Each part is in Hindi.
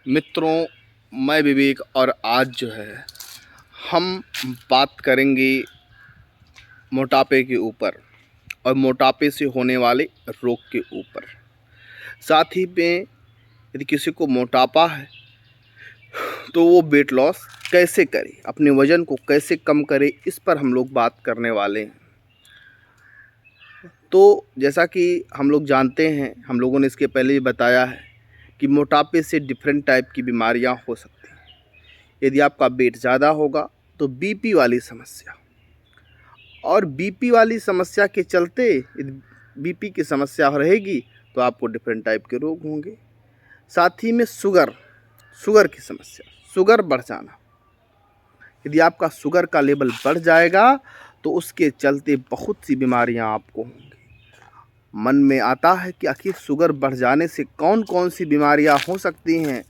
मित्रों, मैं विवेक और आज जो है हम बात करेंगे मोटापे के ऊपर और मोटापे से होने वाले रोग के ऊपर। साथ ही में यदि किसी को मोटापा है तो वो वेट लॉस कैसे करे, अपने वज़न को कैसे कम करे, इस पर हम लोग बात करने वाले हैं। तो जैसा कि हम लोग जानते हैं, हम लोगों ने इसके पहले ही बताया है कि मोटापे से डिफरेंट टाइप की बीमारियां हो सकती हैं। यदि आपका वेट ज़्यादा होगा तो बीपी वाली समस्या, और बीपी वाली समस्या के चलते यदि बीपी की समस्या रहेगी तो आपको डिफरेंट टाइप के रोग होंगे। साथ ही में शुगर की समस्या, शुगर बढ़ जाना, यदि आपका शुगर का लेवल बढ़ जाएगा तो उसके चलते बहुत सी बीमारियां आपको होंगी। मन में आता है कि आखिर शुगर बढ़ जाने से कौन कौन सी बीमारियां हो सकती हैं।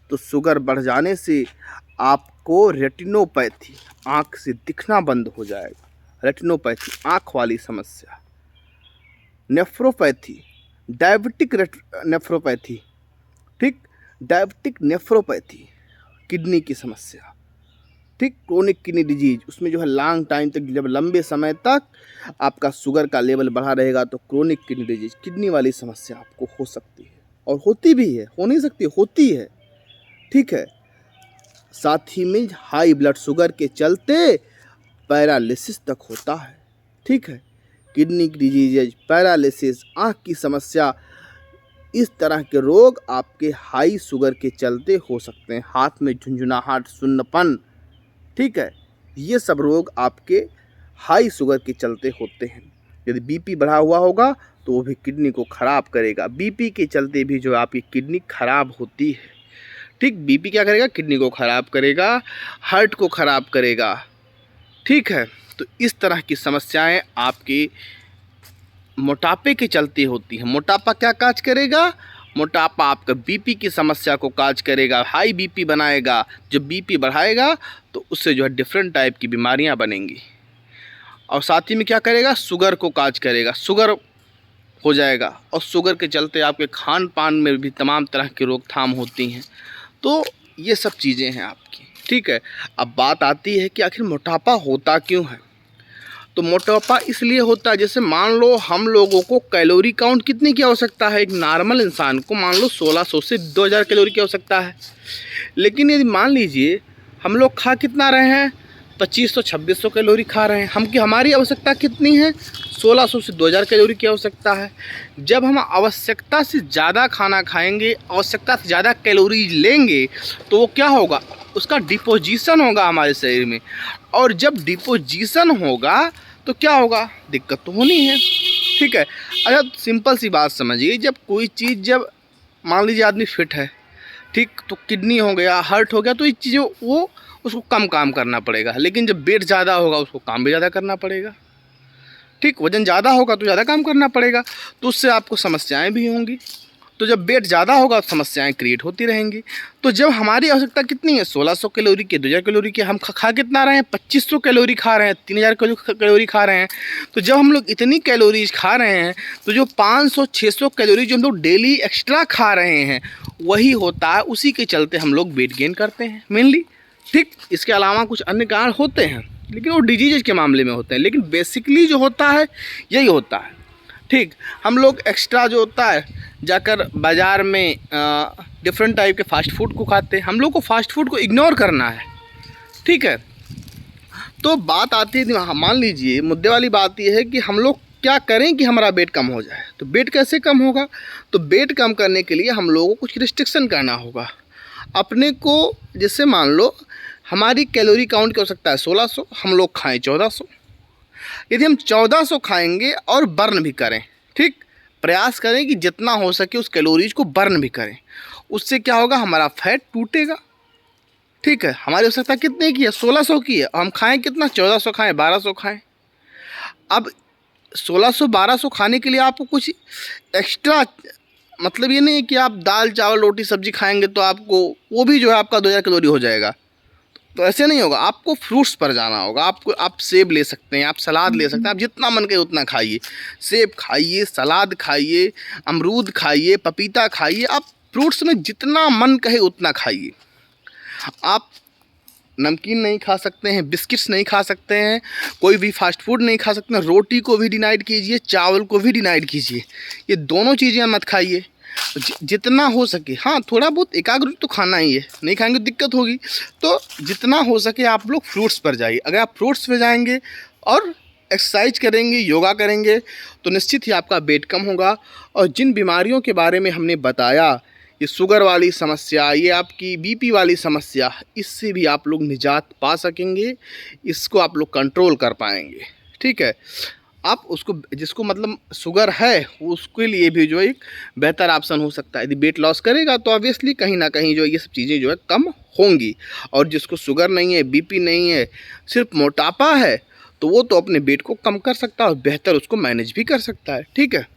तो शुगर बढ़ जाने से आपको रेटिनोपैथी, आँख से दिखना बंद हो जाएगा। रेटिनोपैथी आँख वाली समस्या, नेफ्रोपैथी, डायबिटिक नेफ्रोपैथी, ठीक, डायबिटिक नेफ्रोपैथी, किडनी की समस्या, ठीक, क्रोनिक किडनी डिजीज, उसमें जो है लॉन्ग टाइम तक, जब लंबे समय तक आपका शुगर का लेवल बढ़ा रहेगा तो क्रोनिक किडनी डिजीज, किडनी वाली समस्या आपको हो सकती है, और होती भी है, हो नहीं सकती, होती है, ठीक है। साथ ही में हाई ब्लड शुगर के चलते पैरालिसिस तक होता है, ठीक है। किडनी डिजीज, पैरालिसिस, आँख की समस्या, इस तरह के रोग आपके हाई शुगर के चलते हो सकते हैं। हाथ में झुंझुनाहट, सुन्नपन, ठीक है, ये सब रोग आपके हाई शुगर के चलते होते हैं। यदि बीपी बढ़ा हुआ होगा तो वो भी किडनी को ख़राब करेगा। बीपी के चलते भी जो आपकी किडनी ख़राब होती है, ठीक, बीपी क्या करेगा, किडनी को ख़राब करेगा, हार्ट को ख़राब करेगा, ठीक है। तो इस तरह की समस्याएं आपके मोटापे के चलते होती हैं। मोटापा क्या काज करेगा, मोटापा आपका बीपी की समस्या को काज करेगा, हाई बीपी बनाएगा। जब बीपी बढ़ाएगा तो उससे जो है डिफरेंट टाइप की बीमारियां बनेंगी, और साथ ही में क्या करेगा, शुगर को काज करेगा, शुगर हो जाएगा, और शुगर के चलते आपके खान पान में भी तमाम तरह की रोकथाम होती हैं। तो ये सब चीज़ें हैं आपकी, ठीक है। अब बात आती है कि आखिर मोटापा होता क्यों है। तो मोटापा इसलिए होता है, जैसे मान लो हम लोगों को कैलोरी काउंट कितने की आवश्यकता है, एक नॉर्मल इंसान को मान लो 1600 से 2000 कैलोरी की आवश्यकता है। लेकिन यदि मान लीजिए हम लोग खा कितना रहे हैं, 2500-2600 कैलोरी खा रहे हैं, हमारी आवश्यकता कितनी है, 1600 से 2000 कैलोरी की आवश्यकता है। जब हम आवश्यकता से ज़्यादा खाना खाएंगे, आवश्यकता से ज़्यादा कैलोरी लेंगे, तो वो क्या होगा, उसका डिपोजिशन होगा हमारे शरीर में, और जब डिपोजिशन होगा तो क्या होगा, दिक्कत तो होनी है, ठीक है। अच्छा, सिंपल सी बात समझिए, जब कोई चीज़, जब मान लीजिए आदमी फिट है, ठीक, तो किडनी हो गया, हार्ट हो गया, तो ये चीज़ें वो उसको कम काम करना पड़ेगा। लेकिन जब वेट ज़्यादा होगा उसको काम भी ज़्यादा करना पड़ेगा, ठीक, वज़न ज़्यादा होगा तो ज़्यादा काम करना पड़ेगा, तो उससे आपको समस्याएं भी होंगी। तो जब वेट ज़्यादा होगा तो समस्याएं क्रिएट होती रहेंगी। तो जब हमारी आवश्यकता कितनी है, 1600 कैलोरी की, 2000 कैलोरी की, हम खा कितना रहे हैं, 2500 कैलोरी खा रहे हैं, 3000 कैलोरी खा रहे हैं। तो जब हम लोग इतनी कैलोरीज खा रहे हैं तो जो 500-600 कैलोरी जो हम लोग डेली एक्स्ट्रा खा रहे हैं वही होता है, उसी के चलते हम लोग वेट गेन करते हैं मेनली, ठीक। इसके अलावा कुछ अन्य कारण होते हैं लेकिन वो डिजीज़ के मामले में होते हैं, लेकिन बेसिकली जो होता है यही होता है, ठीक। हम लोग एक्स्ट्रा जो होता है जाकर बाज़ार में डिफरेंट टाइप के फास्ट फूड को खाते हैं। हम लोग को फास्ट फूड को इग्नोर करना है, ठीक है। तो बात आती है, मान लीजिए मुद्दे वाली बात ये है कि हम लोग क्या करें कि हमारा वेट कम हो जाए। तो वेट कैसे कम होगा, तो वेट कम करने के लिए हम लोगों को कुछ रिस्ट्रिक्शन करना होगा अपने को। जैसे मान लो हमारी कैलोरी काउंट की हो सकता है 1600, हम लोग खाएं 1400। यदि हम 1400 खाएंगे और बर्न भी करें, ठीक, प्रयास करें कि जितना हो सके उस कैलोरीज को बर्न भी करें, उससे क्या होगा, हमारा फैट टूटेगा, ठीक है। हमारी आवश्यकता कितने की है, 1600 की है, और हम खाएं कितना, 1400 खाएं, 1200 खाएं। अब 1600-1200 खाने के लिए आपको कुछ एक्स्ट्रा, मतलब ये नहीं है कि आप दाल चावल रोटी सब्जी खाएंगे तो आपको वो भी जो है आपका 2000 कैलोरी हो जाएगा, तो ऐसे नहीं होगा। आपको फ्रूट्स पर जाना होगा। आप सेब ले सकते हैं, आप सलाद ले सकते हैं, आप जितना मन करे उतना खाइए। सेब खाइए, सलाद खाइए, अमरूद खाइए, पपीता खाइए, आप फ्रूट्स में जितना मन कहे उतना खाइए। आप नमकीन नहीं खा सकते हैं, बिस्किट्स नहीं खा सकते हैं, कोई भी फास्ट फूड नहीं खा सकते हैं, रोटी को भी डिनाइड कीजिए, चावल को भी डिनाइड कीजिए, ये दोनों चीज़ें मत खाइए जितना हो सके। हाँ, थोड़ा बहुत एकाग्र तो खाना ही है, नहीं खाएंगे तो दिक्कत होगी। तो जितना हो सके आप लोग फ्रूट्स पर जाइए। अगर आप फ्रूट्स पे जाएंगे और एक्सरसाइज करेंगे, योगा करेंगे, तो निश्चित ही आपका वेट कम होगा। और जिन बीमारियों के बारे में हमने बताया, ये शुगर वाली समस्या, ये आपकी बीपी वाली समस्या, इससे भी आप लोग निजात पा सकेंगे, इसको आप लोग कंट्रोल कर पाएंगे। ठीक है, आप उसको, जिसको मतलब शुगर है, उसके लिए भी जो है एक बेहतर ऑप्शन हो सकता है। यदि वेट लॉस करेगा तो ऑब्वियसली कहीं ना कहीं जो ये सब चीज़ें जो है कम होंगी। और जिसको शुगर नहीं है, बीपी नहीं है, सिर्फ मोटापा है, तो वो तो अपने वेट को कम कर सकता है और बेहतर उसको मैनेज भी कर सकता है। ठीक है।